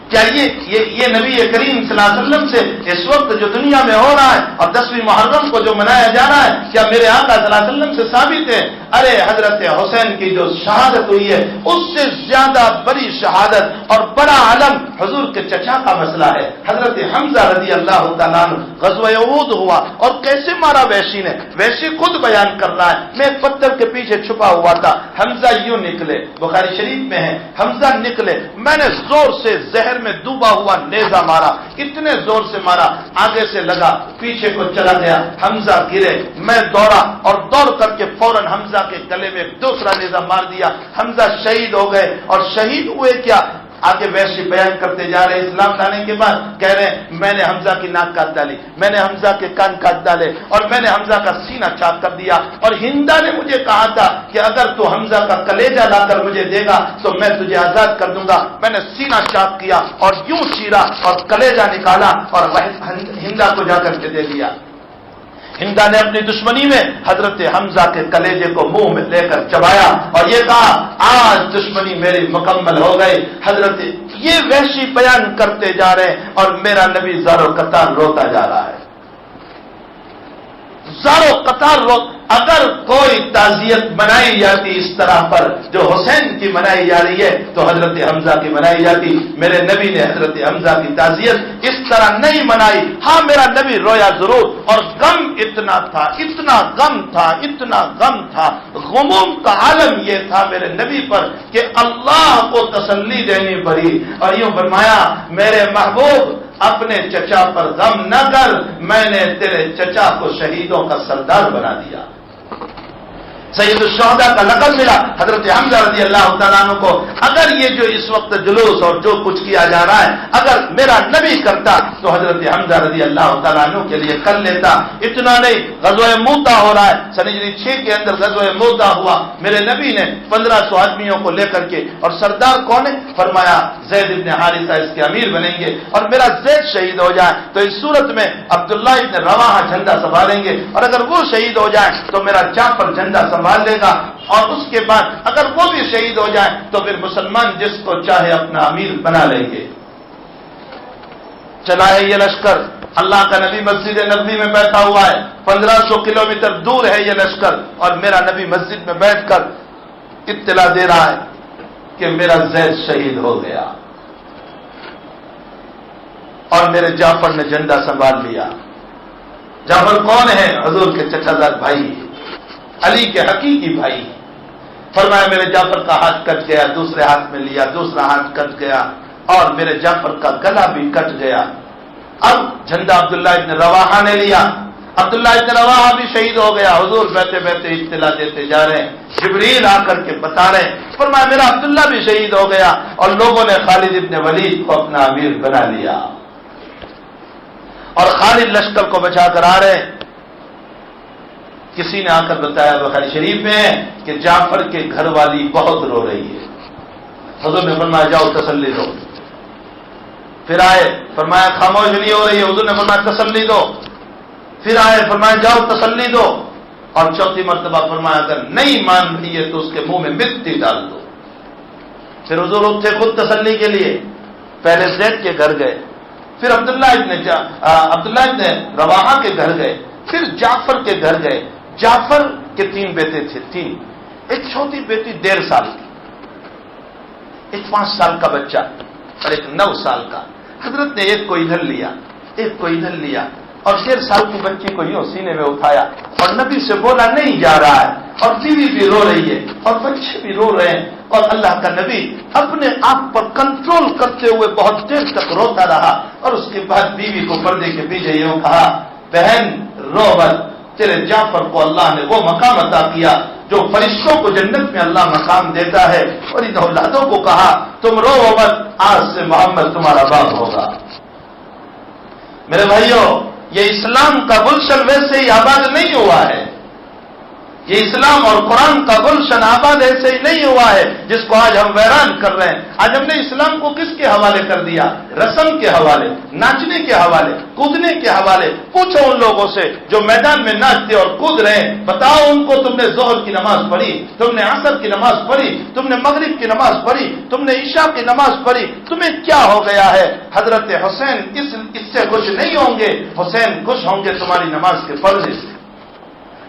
کیا یہ نبی کریم صلی اللہ علیہ وسلم سے اس وقت جو دنیا میں ہو رہا ہے اور 10ویں محرم کو جو منایا جا رہا ہے، کیا میرے آقا صلی اللہ علیہ وسلم سے ثابت ہے؟ ارے حضرت حسین کی جو شہادت ہوئی ہے اس سے زیادہ بڑی شہادت اور بڑا علم حضور کے چچا کا مسئلہ ہے، حضرت حمزہ رضی اللہ تعالیٰ عنہ۔ غزوہ احد ہوا اور کیسے مارا وحشی نے، وحشی خود بیان کر رہا ہے، میں ایک پتھر کے پیچھے چھپا ہوا تھا، حمزہ یوں نکلے، بخاری شریف میں ہے، حمزہ نکلے، میں نے زور سے زہر میں ڈوبا ہوا نیزہ مارا، اتنے زور سے مارا، آگے سے لگا، پیچھے کو چلا گیا، حمزہ گرے، میں دوڑا اور دوڑ کر کے فوراً حمزہ کے گلے میں دوسرا نیزہ مار دیا، حمزہ شہید ہو گئے۔ اور شہید ہوئے کیا؟ آگے ویسے بیان کرتے جا رہے، اسلام لانے کے بعد کہہ رہے ہیں میں نے حمزہ کی ناک کاٹ ڈالی، میں نے حمزہ کے کان کاٹ ڈالے، اور میں نے حمزہ کا سینہ چاک کر دیا، اور ہندا نے مجھے کہا تھا کہ اگر تو حمزہ کا کلیجہ لا کر مجھے دے گا تو میں تجھے آزاد کر دوں گا۔ میں نے سینہ چاک کیا اور یوں چیرا اور کلیجہ نکالا اور ہندا کو جا کر کے دے دیا۔ ہندا نے اپنی دشمنی میں حضرت حمزہ کے کلیجے کو منہ میں لے کر چبایا اور یہ کہا آج دشمنی میری مکمل ہو گئی۔ حضرت یہ وحشی بیان کرتے جا رہے ہیں اور میرا نبی زارو قطار روتا جا رہا ہے، زارو قطار اگر کوئی تعزیت منائی جاتی اس طرح پر جو حسین کی منائی جا رہی ہے تو حضرت حمزہ کی منائی جاتی۔ میرے نبی نے حضرت حمزہ کی تعزیت اس طرح نہیں منائی۔ ہاں میرا نبی رویا ضرور، اور غم اتنا تھا، اتنا غم تھا، اتنا غم تھا، غموم کا عالم یہ تھا میرے نبی پر کہ اللہ کو تسلی دینی پڑی، اور یوں فرمایا میرے محبوب اپنے چچا پر غم نہ کر، میں نے تیرے چچا کو شہیدوں کا سردار بنا دیا۔ سید الشہداء کا لقب ملا حضرت حمزہ رضی اللہ تعالیٰ عنہ کو۔ اگر یہ جو اس وقت جلوس اور جو کچھ کیا جا رہا ہے اگر میرا نبی کرتا تو حضرت حمزہ رضی اللہ تعالیٰ عنہ کے لیے کر لیتا۔ اتنا نہیں، غزوہ موتا ہو رہا ہے، سن ہجری 6 کے اندر غزوہ موتا ہوا، میرے نبی نے 1500 آدمیوں کو لے کر کے، اور سردار کون ہے؟ فرمایا زید ابن حارثہ اس کے امیر بنیں گے، اور میرا زید شہید ہو جائے تو اس صورت میں عبداللہ ابن رواحہ جھنڈا سنبھالیں گے، اور اگر وہ شہید ہو جائے تو میرا جعفر جھنڈا سنبھال لے گا، اور اس کے بعد اگر وہ بھی شہید ہو جائے تو پھر مسلمان جس کو چاہے اپنا امیر بنا لیں گے۔ چلا ہے یہ لشکر، اللہ کا نبی مسجد نبوی میں بیٹھا ہوا ہے، 1500 کلومیٹر دور ہے یہ لشکر، اور میرا نبی مسجد میں بیٹھ کر اطلاع دے رہا ہے کہ میرا زید شہید ہو گیا، اور میرے جعفر نے جھنڈا سنبھال لیا۔ جعفر کون ہے؟ حضور کے چچا زاد بھائی، علی کے حقیقی بھائی۔ فرمایا میرے جعفر کا ہاتھ کٹ گیا، دوسرے ہاتھ میں لیا، دوسرا ہاتھ کٹ گیا، اور میرے جعفر کا گلا بھی کٹ گیا۔ اب جھنڈا عبداللہ ابن رواحہ نے لیا، عبداللہ ابن رواحہ بھی شہید ہو گیا۔ حضور بیٹھے بیٹھے اطلاع دیتے جا رہے ہیں، جبریل آ کر کے بتا رہے ہیں، فرمایا میرا عبداللہ بھی شہید ہو گیا، اور لوگوں نے خالد ابن ولید کو اپنا امیر بنا لیا، اور خالد لشکر کو بچا کر آ رہے ہیں۔ کسی نے آ کر بتایا بخاری شریف میں کہ جعفر کے گھر والی بہت رو رہی ہے۔ حضور نے فرمایا جاؤ تسلی دو، پھر آئے فرمایا خاموش نہیں ہو رہی ہے، حضور نے فرمایا تسلی دو، پھر آئے فرمایا جاؤ تسلی دو، اور چوتھی مرتبہ فرمایا اگر نہیں مان رہی ہے تو اس کے منہ میں مٹی ڈال دو۔ پھر حضور اٹھے خود تسلی کے لیے، پہلے زید کے گھر گئے، پھر عبداللہ ابن رواحہ کے گھر گئے، پھر جعفر کے گھر گئے۔ جعفر کے 3 بیٹے تھے، 3، ایک چھوٹی بیٹی 1.5 سال کی، ایک 5 سال کا بچہ اور ایک 9 سال کا۔ حضرت نے ایک کو ادھر لیا، ایک کو ادھر لیا، اور 1.5 سال کی بچی کو یوں سینے میں اٹھایا، اور نبی سے بولا نہیں جا رہا ہے، اور بیوی بھی رو رہی ہے اور بچے بھی رو رہے ہیں، اور اللہ کا نبی اپنے آپ پر کنٹرول کرتے ہوئے بہت دیر تک روتا رہا، اور اس کے بعد بیوی کو پردے کے پیچھے یوں کہا بہن رو مت، تیرے جعفر کو اللہ نے وہ مقام عطا کیا جو فرشتوں کو جنت میں اللہ مقام دیتا ہے، اور ان اولادوں کو کہا تم رو مت، آج سے محمد تمہارا باپ ہوگا۔ میرے بھائیوں، یہ اسلام کا گلشن ویسے ہی آباد نہیں ہوا ہے، یہ اسلام اور قرآن کا گلشن آباد ایسے ہی نہیں ہوا ہے جس کو آج ہم ویران کر رہے ہیں۔ آج ہم نے اسلام کو کس کے حوالے کر دیا؟ رسم کے حوالے، ناچنے کے حوالے، کودنے کے حوالے۔ پوچھو ان لوگوں سے جو میدان میں ناچتے اور کود رہے ہیں، بتاؤ ان کو تم نے ظہر کی نماز پڑھی، تم نے عصر کی نماز پڑھی، تم نے مغرب کی نماز پڑھی، تم نے عشاء کی نماز پڑھی، تمہیں کیا ہو گیا ہے؟ حضرت حسین اس سے خوش نہیں ہوں گے، حسین خوش ہوں گے تمہاری نماز کے پڑھنے سے۔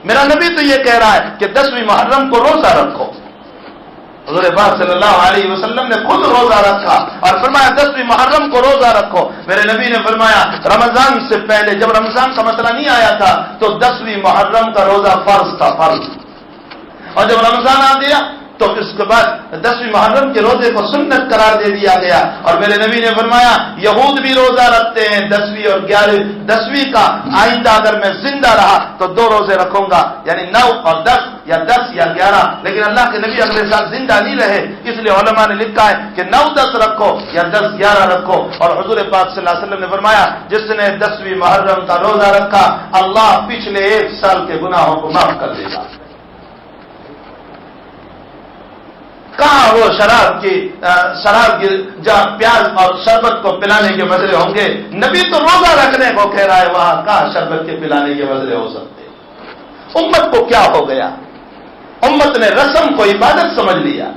میرا نبی تو یہ کہہ رہا ہے کہ 10ویں محرم کو روزہ رکھو۔ حضور پاک صلی اللہ علیہ وسلم نے خود روزہ رکھا اور فرمایا 10ویں محرم کو روزہ رکھو۔ میرے نبی نے فرمایا رمضان سے پہلے جب رمضان کا مسئلہ نہیں آیا تھا تو 10ویں محرم کا روزہ فرض تھا، فرض، اور جب رمضان آ گیا تو اس کے بعد 10ویں محرم کے روزے کو سنت قرار دے دیا گیا۔ اور میرے نبی نے فرمایا یہود بھی روزہ رکھتے ہیں 10ویں اور 11، 10ویں کا آئندہ اگر میں زندہ رہا تو 2 روزے رکھوں گا، یعنی 9 اور 10 یا 10 یا 11۔ لیکن اللہ کے نبی اگلے سال زندہ نہیں رہے، اس لیے علماء نے لکھا ہے کہ 9 10 رکھو یا 10 11 رکھو۔ اور حضور پاک صلی اللہ علیہ وسلم نے فرمایا جس نے 10ویں محرم کا روزہ رکھا اللہ پچھلے 1 سال کے گناہوں کو معاف کر دے گا۔ کہاں وہ شراب کی جہاں پیاز اور شربت کو پلانے کے بدلے ہوں گے؟ نبی تو روزہ رکھنے کو کہہ رہا ہے، وہاں کہاں شربت کے پلانے کے بدلے ہو سکتے؟ امت کو کیا ہو گیا؟ امت نے رسم کو عبادت سمجھ لیا،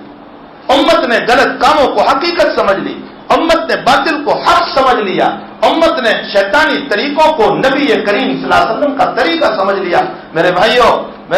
امت نے غلط کاموں کو حقیقت سمجھ لی، امت نے باطل کو حق سمجھ لیا، امت نے شیطانی طریقوں کو نبی کریم صلی اللہ علیہ وسلم کا طریقہ سمجھ لیا۔ میرے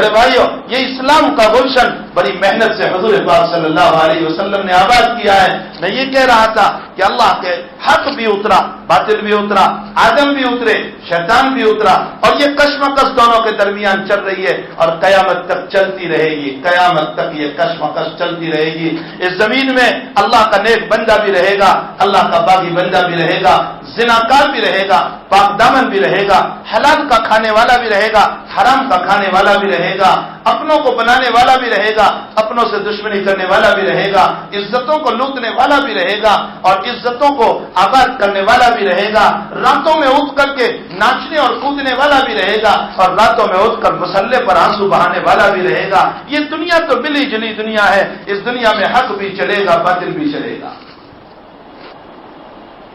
بھائیوں یہ اسلام کا گلشن بڑی محنت سے حضور پاک صلی اللہ علیہ وسلم نے آباد کیا ہے۔ میں یہ کہہ رہا تھا کہ اللہ کے حق بھی اترا، باطل بھی اترا، آدم بھی اترے، شیطان بھی اترا، اور یہ کشمکش دونوں کے درمیان چل رہی ہے اور قیامت تک چلتی رہے گی، قیامت تک یہ کشمکش چلتی رہے گی۔ اس زمین میں اللہ کا نیک بندہ بھی رہے گا، اللہ کا باغی بندہ بھی رہے گا، زناکار بھی رہے گا، پاک دامن بھی رہے گا، حلال کا کھانے والا بھی رہے گا، حرام کا کھانے والا بھی رہے گا، اپنوں کو بنانے والا بھی رہے گا، اپنوں سے دشمنی کرنے والا بھی رہے گا، عزتوں کو لوٹنے والا بھی رہے گا اور عزتوں کو آباد کرنے والا بھی رہے گا، راتوں میں اٹھ کر کے ناچنے اور کودنے والا بھی رہے گا اور راتوں میں اٹھ کر مسلح پر آنسو بہانے والا بھی رہے گا۔ یہ دنیا تو ملی جلی دنیا ہے، اس دنیا میں حق بھی چلے گا، باطل بھی چلے گا۔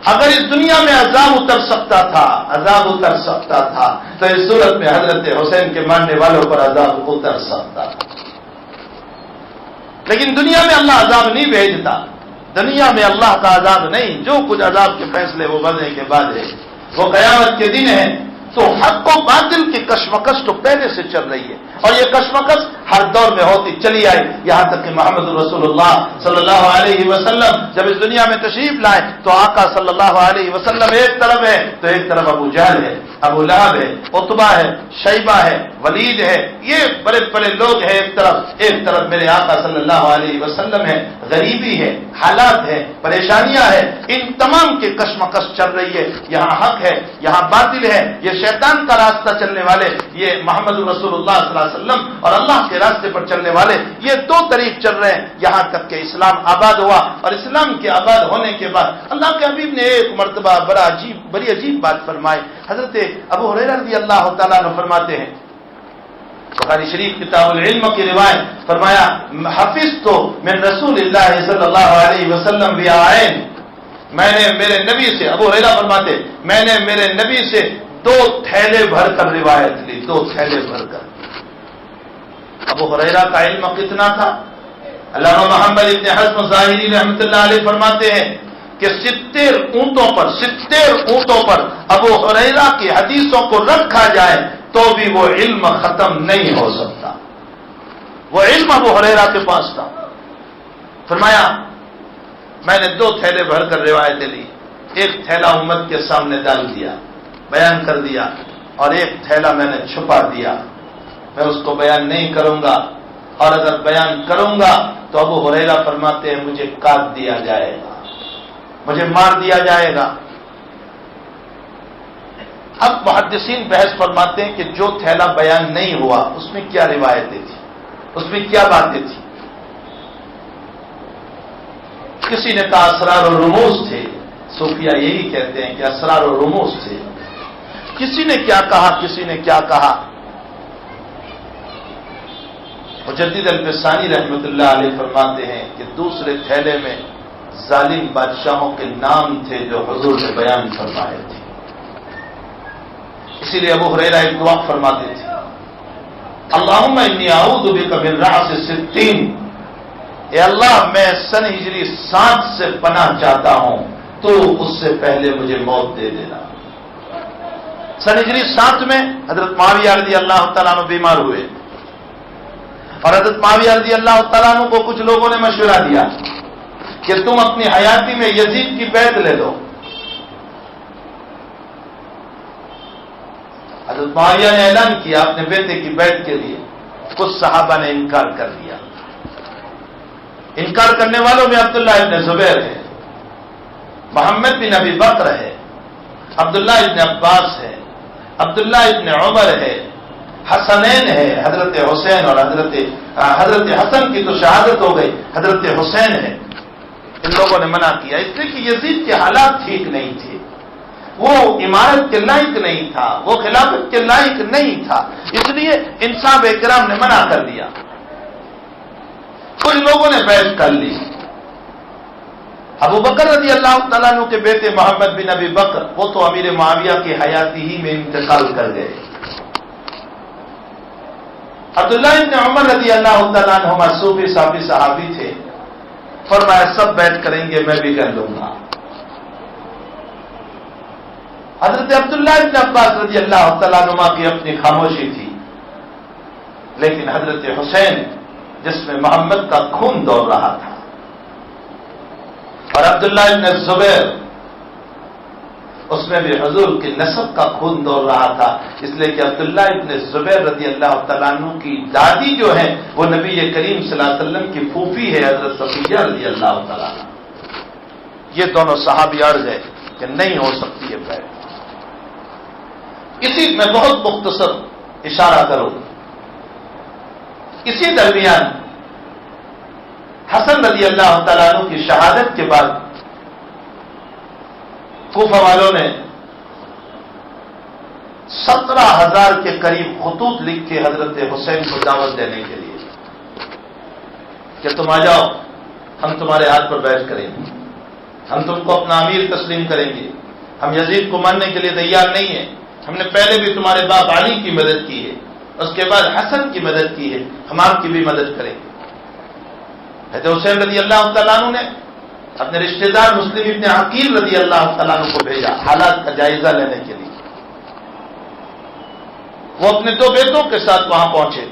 اگر اس دنیا میں عذاب اتر سکتا تھا تو اس صورت میں حضرت حسین کے ماننے والوں پر عذاب اتر سکتا تھا، لیکن دنیا میں اللہ عذاب نہیں بھیجتا، دنیا میں اللہ کا عذاب نہیں، جو کچھ عذاب کے فیصلے وہ مرنے کے بعد ہے، وہ قیامت کے دن ہے۔ تو حق و باطل کی کشمکش تو پہلے سے چل رہی ہے اور یہ کشمکش ہر دور میں ہوتی چلی آئی، یہاں تک کہ محمد رسول اللہ صلی اللہ علیہ وسلم جب اس دنیا میں تشریف لائے تو آقا صلی اللہ علیہ وسلم ایک طرف ہے تو ایک طرف ابو جہل ہے، ابو لہب ہے، عتبہ ہے، شیبہ ہے، ولید ہے، یہ بڑے بڑے لوگ ہیں ایک طرف میرے آقا صلی اللہ علیہ وسلم ہے، غریبی ہے، حالات ہے، پریشانیاں ہیں، ان تمام کی کشمکش چل رہی ہے، یہاں حق ہے، یہاں باطل ہے، یہ شیطان کا راستہ چلنے والے، یہ محمد رسول اللہ صلی اللہ علیہ وسلم اور اللہ کے راستے پر چلنے والے، یہ 2 طریق چل رہے ہیں، یہاں تک کہ اسلام آباد ہوا اور اسلام کے آباد ہونے کے بعد اللہ کے حبیب نے ایک مرتبہ بڑی عجیب بات فرمائی۔ حضرت ابو ہریرہ رضی اللہ تعالیٰ عنہ فرماتے ہیں، بخاری شریف کتاب العلم کی روایت، فرمایا حفظ تو من رسول اللہ صلی اللہ علیہ وسلم بیاعین، میں نے میرے نبی سے، ابو ہریرہ فرماتے میں نے میرے نبی سے 2 تھیلے بھر کر روایت لی، 2 تھیلے بھر کر۔ ابو ہریرہ کا علم کتنا تھا؟ علامہ محمد ابن حزم ظاہری رحمۃ اللہ علیہ فرماتے ہیں کہ 70 اونٹوں پر ابو ہریرہ کی حدیثوں کو رکھا جائے تو بھی وہ علم ختم نہیں ہو سکتا، وہ علم ابو ہریرہ کے پاس تھا۔ فرمایا میں نے 2 تھیلے بھر کر روایتیں لی، ایک تھیلا امت کے سامنے ڈال دیا، بیان کر دیا، اور ایک تھیلا میں نے چھپا دیا، میں اس کو بیان نہیں کروں گا، اور اگر بیان کروں گا تو ابو ہریرہ فرماتے ہیں مجھے کاٹ دیا جائے گا، مجھے مار دیا جائے گا۔ اب محدثین بحث فرماتے ہیں کہ جو تھیلا بیان نہیں ہوا اس میں کیا روایتیں تھیں، اس میں کیا باتیں تھیں؟ کسی نے کہا اسرار و رموز تھے، صوفیہ یہی کہتے ہیں کہ اسرار و رموز تھے۔ کسی نے کیا کہا، مجدد الفسانی رحمۃ اللہ علیہ فرماتے ہیں کہ دوسرے تھیلے میں ظالم بادشاہوں کے نام تھے جو حضور نے بیان فرمائے تھے. اسی لیے ابو ہریرہ ایک دعا فرماتے تھے، اللہم انی اعوذ بک من رعث الستین، اے اللہ میں سن ہجری 7 سے پناہ چاہتا ہوں، تو اس سے پہلے مجھے موت دے دینا. سن ہجری 7 میں حضرت معاویہ رضی اللہ تعالیٰ عنہ بیمار ہوئے، اور حضرت معاویہ رضی اللہ تعالیٰ عنہ کو کچھ لوگوں نے مشورہ دیا کہ تم اپنی حیاتی میں یزید کی بیعت لے لو. حضرت معاویہ نے اعلان کیا اپنے بیٹے کی بیعت کے لیے. کچھ صحابہ نے انکار کر دیا. انکار کرنے والوں میں عبداللہ ابن زبیر ہے، محمد بن ابی بکر ہے، عبداللہ ابن عباس ہے، عبداللہ ابن عمر ہے، حسنین ہے، حضرت حسین، اور حضرت حسن کی تو شہادت ہو گئی، حضرت حسین ہے. ان لوگوں نے منع کیا اس لیے کہ یزید کے حالات ٹھیک نہیں تھے، وہ عمارت کے لائق نہیں تھا، وہ خلافت کے لائق نہیں تھا، اس لیے ان صحابہ کرام نے منع کر دیا. کچھ لوگوں نے بیعت کر لی. ابو بکر رضی اللہ تعالیٰ عنہ کے بیٹے محمد بن ابی بکر، وہ تو امیر معاویہ کی حیاتی ہی میں انتقال کر گئے. عبداللہ ابن عمر رضی اللہ تعالیٰ عنہ صوفی صحابی تھے، فرمایا سب بیعت کریں گے میں بھی کر لوں گا. حضرت عبداللہ ابن عباس رضی اللہ تعالیٰ عنہ کی اپنی خاموشی تھی، لیکن حضرت حسین جس میں محمد کا خون دوڑ رہا تھا، اور عبداللہ ابن زبیر اس میں بھی حضور کی نسب کا خون دوڑ رہا تھا، اس لیے کہ عبداللہ ابن زبیر رضی اللہ تعالیٰ عنہ کی دادی جو ہے وہ نبی کریم صلی اللہ علیہ وسلم کی پھوپھی ہے، حضرت صفیہ رضی اللہ تعالیٰ عنہ. یہ دونوں صحابی عرض ہے کہ نہیں ہو سکتی ہے بیعت. اسی میں بہت مختصر اشارہ کروں. اسی درمیان حسن رضی اللہ تعالیٰ عنہ کی شہادت کے بعد کوفہ والوں نے 17,000 کے قریب خطوط لکھ کے حضرت حسین کو دعوت دینے کے لیے کہ تم آ جاؤ، ہم تمہارے ہاتھ پر بیعت کریں گے، ہم تم کو اپنا امیر تسلیم کریں گے، ہم یزید کو ماننے کے لیے تیار نہیں ہیں، ہم نے پہلے بھی تمہارے باپ علی کی مدد کی ہے، اس کے بعد حسن کی مدد کی ہے، ہم آپ کی بھی مدد کریں گے. حضرت حسین رضی اللہ تعالیٰ عنہ نے اپنے رشتہ دار مسلم ابن عقیل رضی اللہ تعالیٰ عنہ کو بھیجا حالات کا جائزہ لینے کے لیے. وہ اپنے 2 بیٹوں کے ساتھ وہاں پہنچے.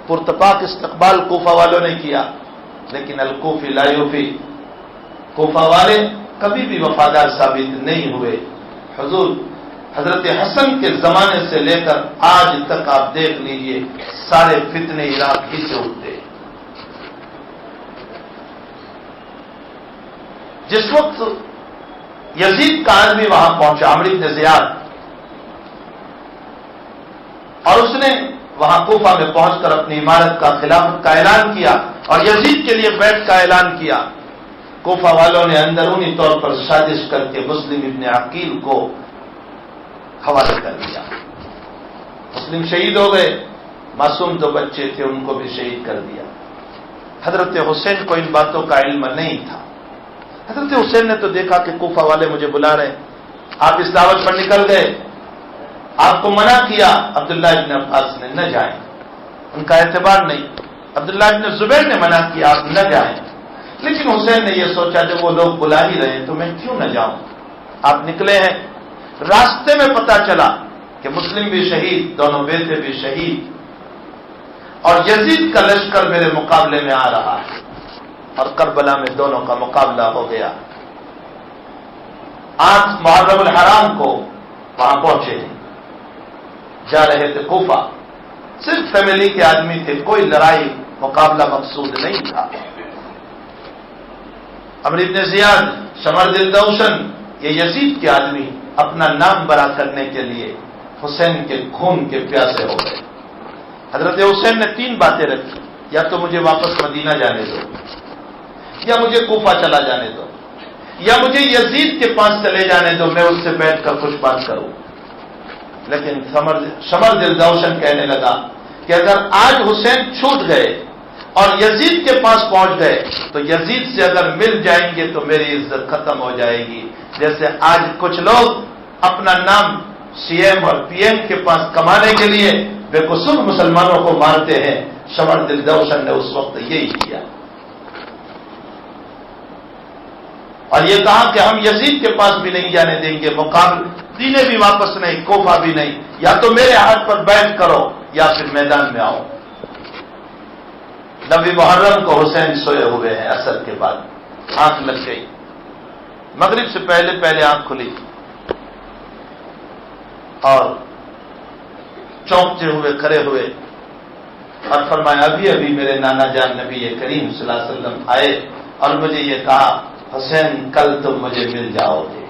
پرتپاک استقبال کوفہ والوں نے کیا، لیکن الکوفی لا یوفی، کوفہ والے کبھی بھی وفادار ثابت نہیں ہوئے. حضرت حسن کے زمانے سے لے کر آج تک آپ دیکھ لیجئے سارے فتنے عراق ہی سے اٹھتے. جس وقت یزید کا آدمی وہاں پہنچا، عمرو بن زیاد، اور اس نے وہاں کوفہ میں پہنچ کر اپنی عمارت کا خلافت کا اعلان کیا اور یزید کے لیے بیعت کا اعلان کیا. کوفہ والوں نے اندرونی طور پر سازش کر کے مسلم ابن عقیل کو حوالے کر دیا. مسلم شہید ہو گئے، معصوم 2 بچے تھے ان کو بھی شہید کر دیا. حضرت حسین کو ان باتوں کا علم نہیں تھا. حضرت حسین نے تو دیکھا کہ کوفہ والے مجھے بلا رہے ہیں، آپ اس دعوت پر نکل گئے، آپ کو منع کیا. عبداللہ ابن عباس نے نہ جائیں، ان کا اعتبار نہیں. عبداللہ ابن زبیر نے منع کیا آپ نہ جائیں، لیکن حسین نے یہ سوچا جب وہ لوگ بلا ہی رہے ہیں تو میں کیوں نہ جاؤں. آپ نکلے ہیں. راستے میں پتا چلا کہ مسلم بھی شہید، دونوں بیٹے بھی شہید، اور یزید کا لشکر میرے مقابلے میں آ رہا ہے، اور کربلا میں دونوں کا مقابلہ ہو گیا. 8 محرم الحرام کو وہاں پہنچے، جا رہے تھے کوفہ. صرف فیملی کے آدمی تھے، کوئی لڑائی مقابلہ مقصود نہیں تھا. عمرو بن زیاد، شمر دل دوشن، یہ یزید کے آدمی اپنا نام برا کرنے کے لیے حسین کے خون کے پیاسے ہو گئے. حضرت حسین نے 3 باتیں رکھی، یا تو مجھے واپس مدینہ جانے دو، یا مجھے کوفہ چلا جانے دو، یا مجھے یزید کے پاس چلے جانے دو، میں اس سے بیٹھ کر کچھ بات کروں. لیکن شمر دل دوشن کہنے لگا کہ اگر آج حسین چھوٹ گئے اور یزید کے پاس پہنچ گئے تو یزید سے اگر مل جائیں گے تو میری عزت ختم ہو جائے گی. جیسے آج کچھ لوگ اپنا نام سی ایم اور پی ایم کے پاس کمانے کے لیے بے قصور مسلمانوں کو مارتے ہیں. شمر دلدوشن نے اس وقت یہی کیا اور یہ کہا کہ ہم یزید کے پاس بھی نہیں جانے دیں گے, مقابل دینے بھی واپس نہیں, کوفہ بھی نہیں, یا تو میرے ہاتھ پر بیعت کرو یا پھر میدان میں آؤ. نبی محرم کو حسین سوئے ہوئے ہیں. عصر کے بعد آنکھ لگ گئی, مغرب سے پہلے آنکھ کھلی اور چونکتے ہوئے کھڑے ہوئے اور فرمایا ابھی ابھی میرے نانا جان نبی کریم صلی اللہ علیہ وسلم آئے اور مجھے یہ کہا حسین کل تم مجھے مل جاؤ گے.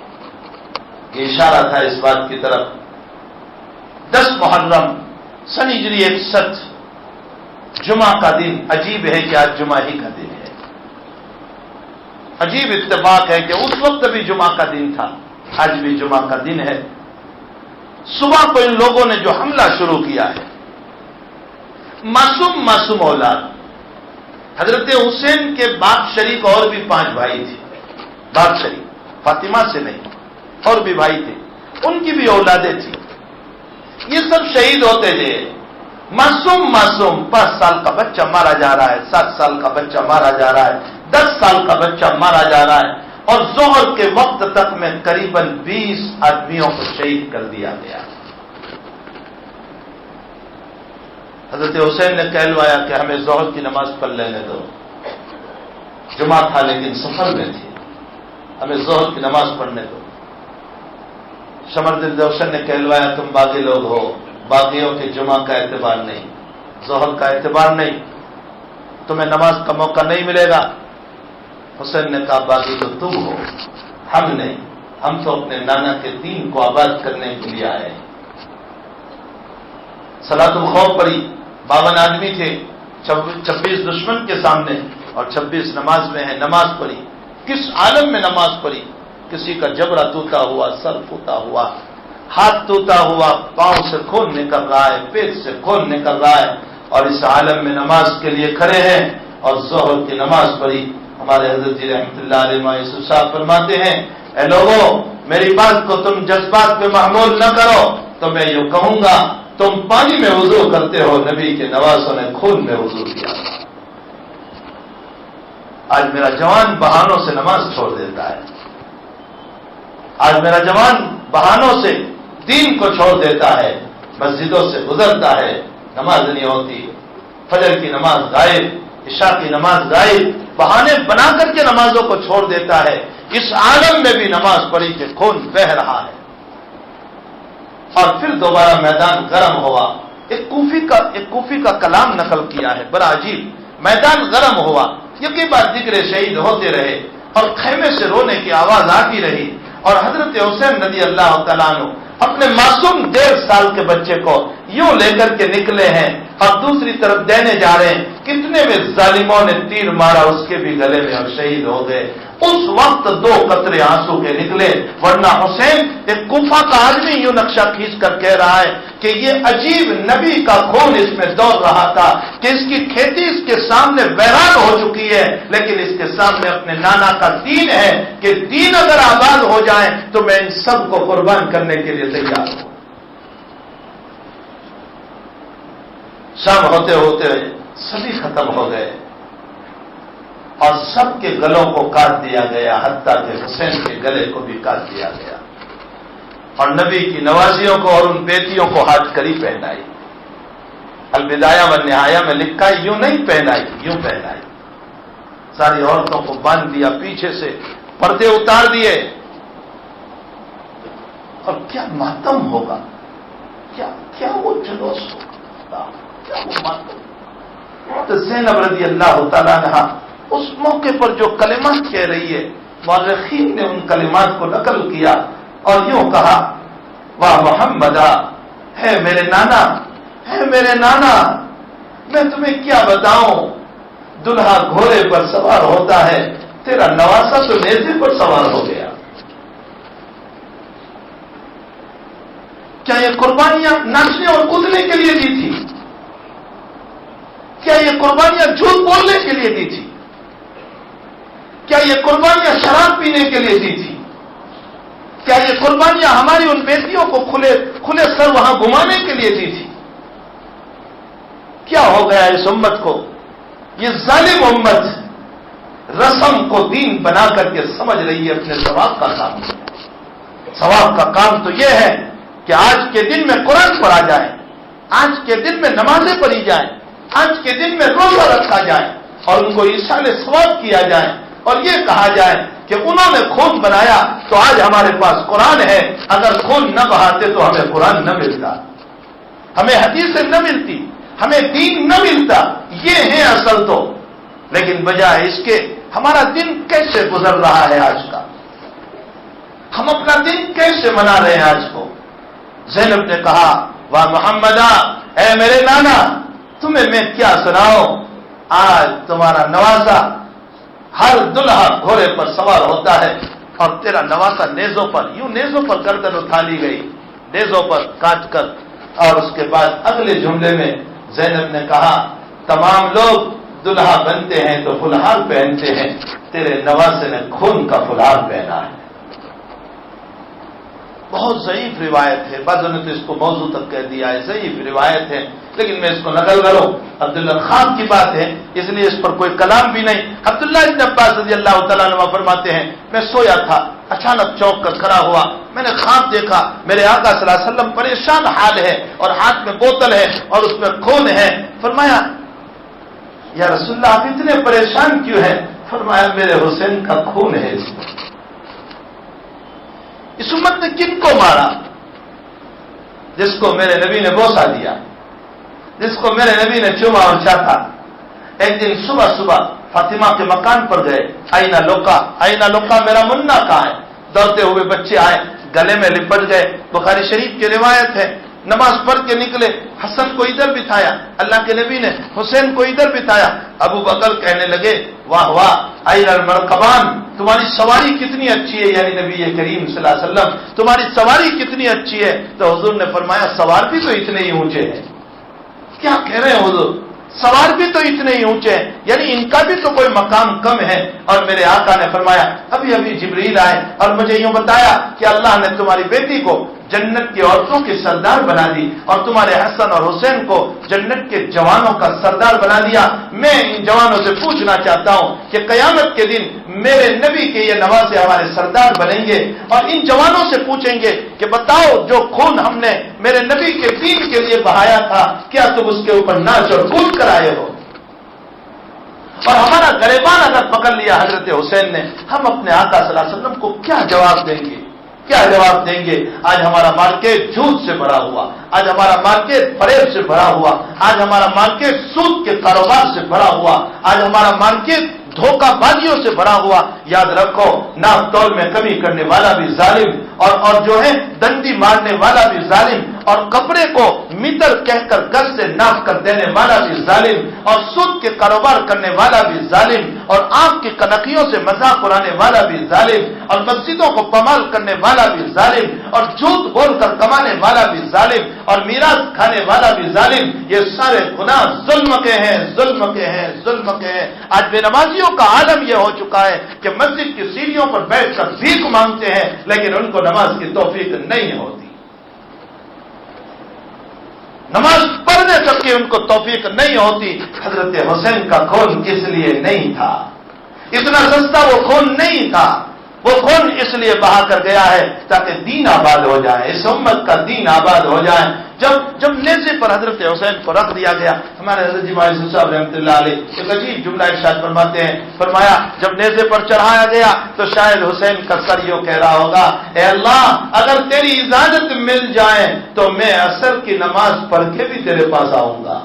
یہ اشارہ تھا اس بات کی طرف. 10 محرم سن ہجری 61 جمعہ کا دن. عجیب ہے کہ آج جمعہ ہی کا دن ہے. عجیب اتفاق ہے کہ اس وقت بھی جمعہ کا دن تھا, آج بھی جمعہ کا دن ہے. صبح کو ان لوگوں نے جو حملہ شروع کیا ہے, معصوم اولاد, حضرت حسین کے باپ شریک اور بھی 5 بھائی تھے. باپ شریک فاطمہ سے نہیں, اور بھی بھائی تھے, ان کی بھی اولادیں تھیں. یہ سب شہید ہوتے تھے. معصوم 5 سال کا بچہ مارا جا رہا ہے, 7 سال کا بچہ مارا جا رہا ہے, 10 سال کا بچہ مارا جا رہا ہے. اور ظہر کے وقت تک میں قریباً 20 آدمیوں کو شہید کر دیا گیا. حضرت حسین نے کہلوایا کہ ہمیں ظہر کی نماز پڑھ لینے دو. جمعہ تھا لیکن سفر میں تھے, ہمیں ظہر کی نماز پڑھنے دو. شمر دلدوشن نے کہلوایا تم باغی لوگ ہو, باغیوں کے جمعہ کا اعتبار نہیں, ظہر کا اعتبار نہیں, تمہیں نماز کا موقع نہیں ملے گا. حسین نے کہا باغی تو تم ہو, ہم نہیں, ہم تو اپنے نانا کے دین کو آباد کرنے کے لیے آئے ہیں. صلاۃ الخوف پڑھی, 52 آدمی تھے, 26 دشمن کے سامنے اور 26 نماز میں ہیں. نماز پڑھی, کس عالم میں نماز پڑھی. کسی کا جبڑا ٹوٹا ہوا, سر پھوٹا ہوا, ہاتھ ٹوٹا ہوا, پاؤں سے خون نکل رہا ہے, پیٹ سے خون نکل رہا ہے, اور اس عالم میں نماز کے لیے کھڑے ہیں اور ظہر کی نماز پڑھی. ہمارے حضرت جی رحمۃ اللہ علیہ یوسف صاحب فرماتے ہیں اے لوگوں میری بات کو تم جذبات پہ محمول نہ کرو تو میں یہ کہوں گا تم پانی میں وضو کرتے ہو, نبی کے نوازوں نے خون میں وضو کیا. آج میرا جوان بہانوں سے نماز چھوڑ دیتا ہے, آج میرا جوان بہانوں سے دین کو چھوڑ دیتا ہے, مسجدوں سے گزرتا ہے, نماز نہیں ہوتی, فجر کی نماز غائب, عشاء کی نماز غائب, بہانے بنا کر کے نمازوں کو چھوڑ دیتا ہے. اس عالم میں بھی نماز پڑھی کہ خون بہ رہا ہے. اور پھر دوبارہ میدان گرم ہوا. ایک کوفی کا کلام نقل کیا ہے, بڑا عجیب. میدان گرم ہوا, یقین بات ذکر شہید ہوتے رہے اور خیمے سے رونے کی آواز آتی رہی, اور حضرت حسین رضی اللہ تعالیٰ عنہ اپنے معصوم 1.5 سال کے بچے کو یوں لے کر کے نکلے ہیں اور دوسری طرف دینے جا رہے ہیں. کتنے میں ظالموں نے تیر مارا اس کے بھی گلے میں اور شہید ہو گئے. اس وقت 2 قطرے آنسو کے نکلے, ورنہ حسین ایک کوفہ کا آدمی یوں نقشہ کھینچ کر کہہ رہا ہے کہ یہ عجیب نبی کا خون اس میں دوڑ رہا تھا کہ اس کی کھیتی اس کے سامنے ویران ہو چکی ہے, لیکن اس کے سامنے اپنے نانا کا دین ہے کہ دین اگر آباد ہو جائے تو میں ان سب کو قربان کرنے کے لیے تیار ہوں. شام ہوتے ہوتے سبھی ختم ہو گئے اور سب کے گلوں کو کاٹ دیا گیا, حتیٰ کہ حسین کے گلے کو بھی کاٹ دیا گیا, اور نبی کی نوازیوں کو اور ان بیٹیوں کو ہاتھ کری پہنائی. البدایہ والنہایہ میں لکھا ہے یوں نہیں پہنائی, یوں پہنائی. ساری عورتوں کو باندھ دیا, پیچھے سے پردے اتار دیے. اور کیا ماتم ہوگا, کیا وہ جلوس ہوگا, کیا وہ ماتم. تو زینب رضی اللہ تعالیٰ عنہا اس موقع پر جو کلمات کہہ رہی ہے, مورخین نے ان کلمات کو نقل کیا اور یوں کہا واہ محمدہ, ہے میرے نانا, ہے میرے نانا, میں تمہیں کیا بتاؤں, دلہا گھوڑے پر سوار ہوتا ہے, تیرا نواسا تو نیزے پر سوار ہو گیا. کیا یہ قربانیاں ناچنے اور کودنے کے لیے دی تھی؟ کیا یہ قربانیاں جھوٹ بولنے کے لیے دی تھی؟ کیا یہ قربانیاں شراب پینے کے لیے دی تھی؟ کیا یہ قربانیاں ہماری ان بیٹیوں کو کھلے سر وہاں گھمانے کے لیے دی تھی؟ کیا ہو گیا اس امت کو؟ یہ ظالم امت رسم کو دین بنا کر کے سمجھ رہی ہے اپنے ثواب کا کام۔ ثواب کا کام تو یہ ہے کہ آج کے دن میں قرآن پڑھا جائے، آج کے دن میں نمازیں پڑھی جائیں، آج کے دن میں روزہ رکھا جائے اور ان کو ایصال ثواب کیا جائے اور یہ کہا جائے کہ انہوں نے خون بنایا تو آج ہمارے پاس قرآن ہے، اگر خون نہ بہاتے تو ہمیں قرآن نہ ملتا، ہمیں حدیثیں نہ ملتی، ہمیں دین نہ ملتا۔ یہ ہے اصل تو، لیکن بجائے اس کے ہمارا دن کیسے گزر رہا ہے آج کا، ہم اپنا دن کیسے منا رہے ہیں آج کو۔ زینب نے کہا واہ محمدہ، اے میرے نانا، تمہیں میں کیا سناؤں، آج تمہارا نواسا ہر دلہا گھوڑے پر سوار ہوتا ہے اور تیرا نواسا نیزوں پر، یوں نیزوں پر گردن اٹھا لی گئی، نیزوں پر کاٹ کر۔ اور اس کے بعد اگلے جملے میں زینب نے کہا تمام لوگ دلہا بنتے ہیں تو فلہار پہنتے ہیں، تیرے نواسے نے خون کا فلہار پہنا ہے۔ بہت ضعیف روایت ہے، بعضوں نے تو اس کو موضوع تک کہہ دیا ہے، ضعیف روایت ہے، لیکن میں اس کو نقل کروں، عبداللہ خان کی بات ہے اس لیے اس پر کوئی کلام بھی نہیں۔ عبداللہ ابن عباس رضی اللہ تعالیٰ عنہ فرماتے ہیں میں سویا تھا، اچانک چونک کر کھڑا ہوا، میں نے خواب دیکھا میرے آقا صلی اللہ علیہ وسلم پریشان حال ہے اور ہاتھ میں بوتل ہے اور اس میں خون ہے۔ فرمایا یا رسول اللہ آپ اتنے پریشان کیوں ہیں؟ فرمایا میرے حسین کا خون ہے اس میں۔ اس امت نے کن کو مارا؟ جس کو میرے نبی نے بوسہ دیا، جس کو میرے نبی نے چوما اور چاٹا۔ ایک دن صبح صبح فاطمہ کے مکان پر گئے، آئینہ لوکا میرا منا کہاں ہے؟ دوڑتے ہوئے بچے آئے، گلے میں لپٹ گئے۔ بخاری شریف کی روایت ہے، نماز پڑھ کے نکلے، حسن کو ادھر بٹھایا، اللہ کے نبی نے حسین کو ادھر بٹھایا۔ ابو بکر کہنے لگے واہ واہ آئین المرکبان، تمہاری سواری کتنی اچھی ہے، یعنی نبی کریم صلی اللہ علیہ وسلم تمہاری سواری کتنی اچھی ہے۔ تو حضور نے فرمایا سوار بھی تو اتنے ہی اونچے ہیں۔ کیا کہہ رہے ہیں حضور؟ سوار بھی تو اتنے ہی اونچے ہیں، یعنی ان کا بھی تو کوئی مقام کم ہے۔ اور میرے آقا نے فرمایا ابھی جبریل آئے اور مجھے یوں بتایا کہ اللہ نے تمہاری بیٹی کو جنت کی عورتوں کی سردار بنا دی اور تمہارے حسن اور حسین کو جنت کے جوانوں کا سردار بنا دیا۔ میں ان جوانوں سے پوچھنا چاہتا ہوں کہ قیامت کے دن میرے نبی کے یہ نواسے ہمارے سردار بنیں گے اور ان جوانوں سے پوچھیں گے کہ بتاؤ جو خون ہم نے میرے نبی کے دین کے لیے بہایا تھا کیا تم اس کے اوپر ناچ اور کود کر آئے ہو؟ اور ہمارا گریبان اگر پکڑ لیا حضرت حسین نے، ہم اپنے آقا صلی اللہ علیہ وسلم کو کیا جواب دیں گے؟ کیا جواب دیں گے؟ آج ہمارا مارکیٹ جھوٹ سے بھرا ہوا، آج ہمارا مارکیٹ فریب سے بھرا ہوا، آج ہمارا مارکیٹ سود کے کاروبار سے بھرا ہوا، آج ہمارا مارکیٹ دھوکہ بازیوں سے بھرا ہوا۔ یاد رکھو ناپ تول میں کمی کرنے والا بھی ظالم اور جو ہے ڈنڈی مارنے والا بھی ظالم اور کپڑے کو میٹر کہہ کر گز سے ناپ کر دینے والا بھی ظالم اور سود کے کاروبار کرنے والا بھی ظالم اور آنکھ کی کنکھیوں سے مذاق اڑانے والا بھی ظالم اور مسجدوں کو پامال کرنے والا بھی ظالم اور جھوٹ بول کر کمانے والا بھی ظالم اور میراث کھانے والا بھی ظالم۔ یہ سارے گناہ ظلم کے ہیں، ظلم کے ہیں، ظلم کے ہیں۔ آج بے نمازیوں کا عالم یہ ہو چکا ہے کہ مسجد کی سیڑھیوں پر بیٹھ کر بھیک مانگتے ہیں لیکن ان کو نماز کی توفیق نہیں ہوتی، نماز پڑھنے تک کی ان کو توفیق نہیں ہوتی۔ حضرت حسین کا خون اس لیے نہیں تھا، اتنا سستا وہ خون نہیں تھا، وہ خون اس لیے بہا کر گیا ہے تاکہ دین آباد ہو جائے، اس امت کا دین آباد ہو جائے۔ جب نیزے پر حضرت حسین کو رکھ دیا گیا، ہمارے حضرت جی ماجد صاحب رحمۃ اللہ علیہ ایک عجیب جملہ ارشاد فرماتے ہیں، فرمایا جب نیزے پر چڑھایا گیا تو شاید حسین کا سر یوں کہہ رہا ہوگا اے اللہ اگر تیری اجازت مل جائے تو میں عصر کی نماز پڑھ کے بھی تیرے پاس آؤں گا۔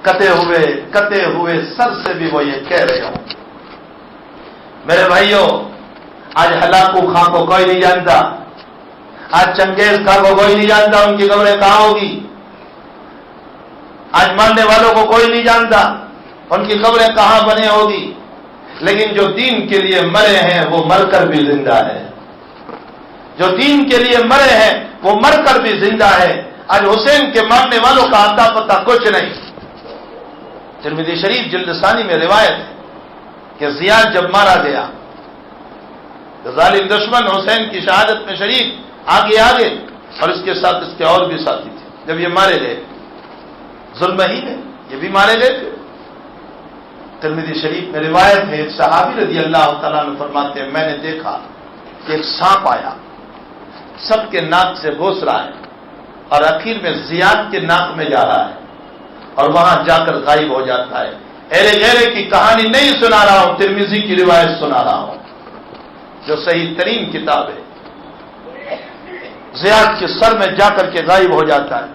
کتے ہوئے سر سے بھی وہ یہ کہہ رہے ہوں۔ میرے بھائیوں آج ہلاکو خاں کو کوئی نہیں جانتا، آج چنگیز خاں کو کوئی نہیں جانتا ان کی قبریں کہاں ہوگی، آج ماننے والوں کو کوئی نہیں جانتا ان کی قبریں کہاں بنے ہوگی، لیکن جو دین کے لیے مرے ہیں وہ مر کر بھی زندہ ہے، جو دین کے لیے مرے ہیں وہ مر کر بھی زندہ ہے۔ آج حسین کے ماننے والوں کا اتا پتہ کچھ نہیں، ترمذی شریف جلد ثانی میں روایت ہے کہ زیاد جب مارا گیا تو ظالم دشمن حسین کی شہادت میں شریک آگے اور اس کے ساتھ اس کے اور بھی ساتھی تھے. جب یہ مارے گئے ظلم ہی میں یہ بھی مارے گئے تھے. ترمذی شریف میں روایت ہے ایک صحابی رضی اللہ تعالیٰ عنہ فرماتے ہیں میں نے دیکھا کہ ایک سانپ آیا سب کے ناک سے گھس رہا ہے اور آخر میں زیاد کے ناک میں جا رہا ہے اور وہاں جا کر غائب ہو جاتا ہے. ایرے غیرے کی کہانی نہیں سنا رہا ہوں, ترمذی کی روایت سنا رہا ہوں جو صحیح ترین کتاب ہے. زیاد کے سر میں جا کر کے غائب ہو جاتا ہے.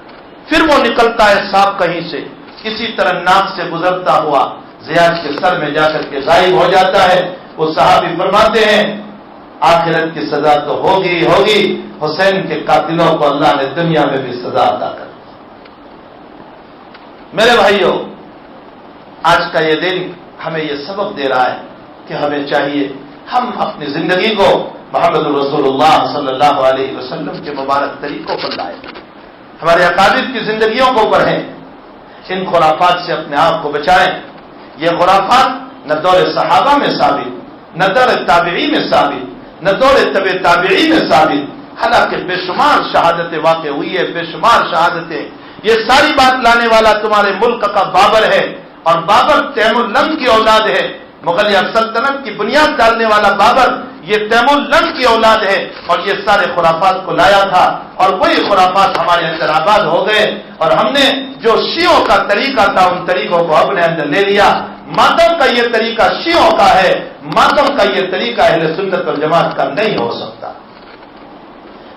پھر وہ نکلتا ہے سانپ کہیں سے کسی طرح ناک سے گزرتا ہوا زیاد کے سر میں جا کر کے غائب ہو جاتا ہے. وہ صحابی فرماتے ہیں آخرت کی سزا تو ہوگی حسین کے قاتلوں کو اللہ نے دنیا میں بھی سزا عطا کر دی. میرے بھائیوں, آج کا یہ دن ہمیں یہ سبق دے رہا ہے کہ ہمیں چاہیے ہم اپنی زندگی کو محمد رسول اللہ صلی اللہ علیہ وسلم کے مبارک طریقوں پر لائیں, ہمارے اکابر کی زندگیوں کو پڑھیں, ان خرافات سے اپنے آپ کو بچائیں. یہ خرافات نہ دور صحابہ میں ثابت, نہ دور تابعی میں ثابت, نہ دور طب تابعی میں ثابت. حالانکہ بے شمار شہادتیں واقع ہوئی ہے, بے شمار شہادتیں. یہ ساری بات لانے والا تمہارے ملک کا بابر ہے اور بابر تیم النگ کی اولاد ہے. مغلیہ سلطنت کی بنیاد ڈالنے والا بابر یہ تیم النگ کی اولاد ہے اور یہ سارے خرافات کو لایا تھا اور وہی خرافات ہمارے اندر آباد ہو گئے اور ہم نے جو شیعوں کا طریقہ تھا ان طریقوں کو اپنے اندر لے لیا. ماتم کا یہ طریقہ شیعوں کا ہے, ماتم کا یہ طریقہ اہل سنت والجماعت کا نہیں ہو سکتا.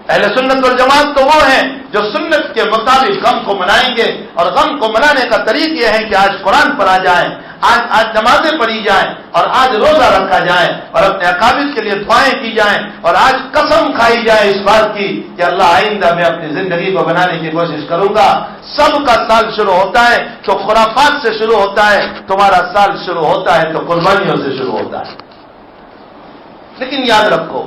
اہل سنت والجماعت تو وہ ہیں جو سنت کے مطابق غم کو منائیں گے اور غم کو منانے کا طریق یہ ہے کہ آج قرآن پڑھا جائے, آج نمازیں پڑھی جائیں اور آج روزہ رکھا جائے اور اپنے اکابر کے لیے دعائیں کی جائیں اور آج قسم کھائی جائے اس بات کی کہ اللہ آئندہ میں اپنی زندگی کو بنانے کی کوشش کروں گا. سب کا سال شروع ہوتا ہے تو خرافات سے شروع ہوتا ہے, تمہارا سال شروع ہوتا ہے تو قربانیوں سے شروع ہوتا ہے. لیکن یاد رکھو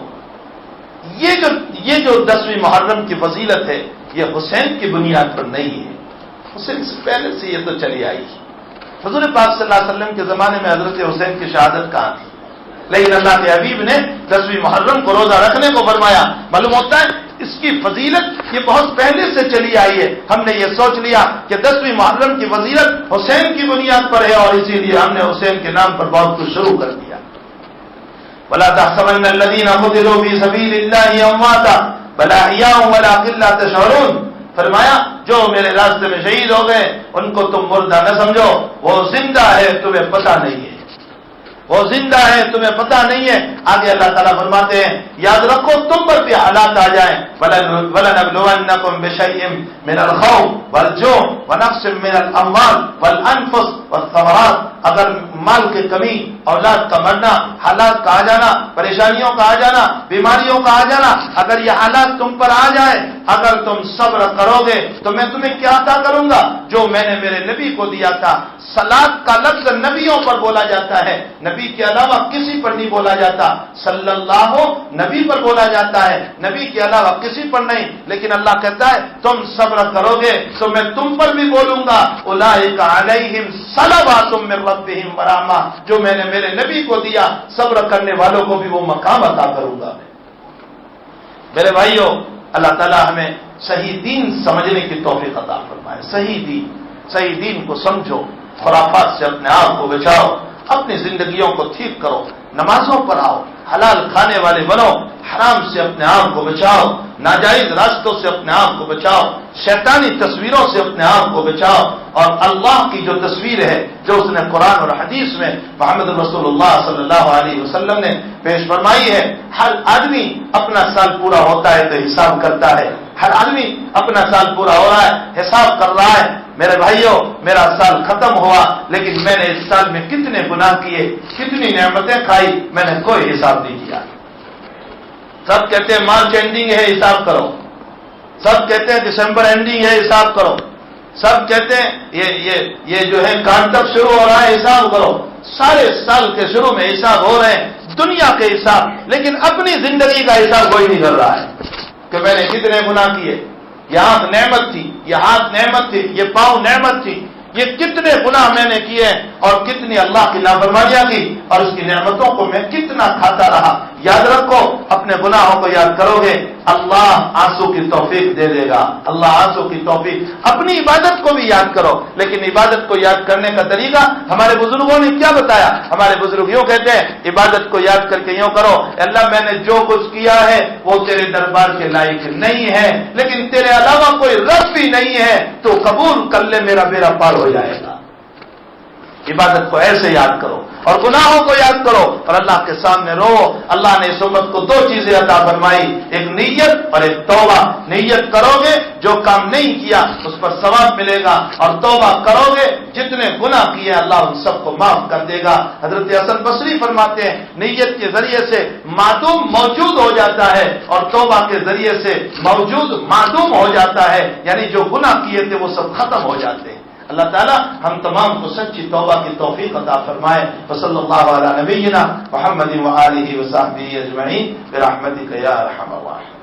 یہ جو 10ویں محرم کی فضیلت ہے یہ حسین کی بنیاد پر نہیں ہے, حسین سے پہلے سے یہ تو چلی آئی. حضور پاک صلی اللہ علیہ وسلم کے زمانے میں حضرت حسین کی شہادت کہاں تھی, لیکن اللہ کے حبیب نے 10ویں محرم کو روزہ رکھنے کو فرمایا. معلوم ہوتا ہے اس کی فضیلت یہ بہت پہلے سے چلی آئی ہے. ہم نے یہ سوچ لیا کہ 10ویں محرم کی فضیلت حسین کی بنیاد پر ہے اور اسی لیے ہم نے حسین کے نام پر بہت کچھ شروع کر دیا. وَلَا تَحْسَبَنَّ الَّذِينَ قُتِلُوا فِي سَبِيلِ اللَّهِ أَمْوَاتًا بَلْ أَحْيَاءٌ وَلَٰكِن لَّا تَشْعُرُونَ. فرمایا جو میرے راستے میں شہید ہو گئے ان کو تم مردہ نہ سمجھو, وہ زندہ ہے تمہیں پتہ نہیں ہے, وہ زندہ ہے تمہیں پتہ نہیں ہے. آگے اللہ تعالیٰ فرماتے ہیں یاد رکھو تم پر بھی حالات آ جائیں. وَلَنَبْلُوَنَّكُمْ بِشَيْءٍ مِّنَ الْخَوْفِ وَالْجُوعِ وَنَقْصٍ مِّنَ الْأَمْوَالِ وَالْأَنفُسِ وَالثَّمَرَاتِ. اگر مال کی کمی, اولاد کا مرنا, حالات کا آ جانا, پریشانیوں کا آ جانا, بیماریوں کا آ جانا, اگر یہ حالات تم پر آ جائے, اگر تم صبر کرو گے تو میں تمہیں کیا عطا کروں گا جو میں نے میرے نبی کو دیا تھا. صلاۃ کا لفظ نبیوں پر بولا جاتا ہے, نبی کے علاوہ کسی پر نہیں بولا جاتا. صلی اللہ نبی پر بولا جاتا ہے, نبی کے علاوہ کسی پر نہیں. لیکن اللہ کہتا ہے تم صبر کرو گے تو میں تم پر بھی بولوں گا. اولئک علیہم صلوات من ربہم ورحمہ, جو میں نے میرے نبی کو دیا صبر کرنے والوں کو بھی وہ مقام عطا کروں گا. میرے بھائیوں, اللہ تعالیٰ ہمیں صحیح دین سمجھنے کی توفیق عطا فرمائے. صحیح دین کو سمجھو, خرافات سے اپنے آپ کو بچاؤ, اپنی زندگیوں کو ٹھیک کرو, نمازوں پر آؤ, حلال کھانے والے بنو, حرام سے اپنے آپ کو بچاؤ, ناجائز راستوں سے اپنے آپ کو بچاؤ, شیطانی تصویروں سے اپنے آپ کو بچاؤ. اور اللہ کی جو تصویر ہے جو اس نے قرآن اور حدیث میں محمد رسول اللہ صلی اللہ علیہ وسلم نے پیش فرمائی ہے, ہر آدمی اپنا سال پورا ہوتا ہے تو حساب کرتا ہے. ہر آدمی اپنا سال پورا ہو رہا ہے, حساب کر رہا ہے. میرے بھائیوں, میرا سال ختم ہوا لیکن میں نے اس سال میں کتنے گناہ کیے, کتنی نعمتیں کھائی, میں نے کوئی حساب نہیں کیا. سب کہتے ہیں مارچ اینڈنگ ہے حساب کرو, سب کہتے ہیں دسمبر اینڈنگ ہے حساب کرو, سب کہتے ہیں یہ جو ہے کانٹک شروع ہو رہا ہے حساب کرو. سارے سال کے شروع میں حساب ہو رہے ہیں, دنیا کے حساب, لیکن اپنی زندگی کا حساب کوئی نہیں کر رہا ہے کہ میں نے کتنے گناہ کیے. یہ آنکھ نعمت تھی, یہ ہاتھ نعمت تھی, یہ پاؤں نعمت تھی, یہ کتنے گناہ میں نے کیے اور کتنی اللہ کی نافرمانیاں کی اور اس کی نعمتوں کو میں کتنا کھاتا رہا. یاد رکھو اپنے گناہوں کو یاد کرو گے اللہ آنسو کی توفیق دے دے گا. اللہ آنسو کی توفیق. اپنی عبادت کو بھی یاد کرو, لیکن عبادت کو یاد کرنے کا طریقہ ہمارے بزرگوں نے کیا بتایا؟ ہمارے بزرگ یوں کہتے ہیں عبادت کو یاد کر کے یوں کرو, اللہ میں نے جو کچھ کیا ہے وہ تیرے دربار کے لائق نہیں ہے, لیکن تیرے علاوہ کوئی رب بھی نہیں ہے, تو قبول کر لے, میرا بیڑا پار ہو جائے گا. عبادت کو ایسے یاد کرو اور گناہوں کو یاد کرو اور اللہ کے سامنے رو. اللہ نے اس امت کو 2 چیزیں عطا فرمائی, ایک نیت اور ایک توبہ. نیت کرو گے جو کام نہیں کیا اس پر ثواب ملے گا, اور توبہ کرو گے جتنے گناہ کیے اللہ ان سب کو معاف کر دے گا. حضرت حسن بصری فرماتے ہیں نیت کے ذریعے سے معدوم موجود ہو جاتا ہے اور توبہ کے ذریعے سے موجود معدوم ہو جاتا ہے, یعنی جو گناہ کیے تھے وہ سب ختم ہو جاتے ہیں. اللہ تعالیٰ ہم تمام کو سچی توبہ کی توفیق عطا فرمائے. وصلی اللہ علی نبینا محمد وآلہ وصحبہ اجمعین برحمتک یا ارحم الراحمین.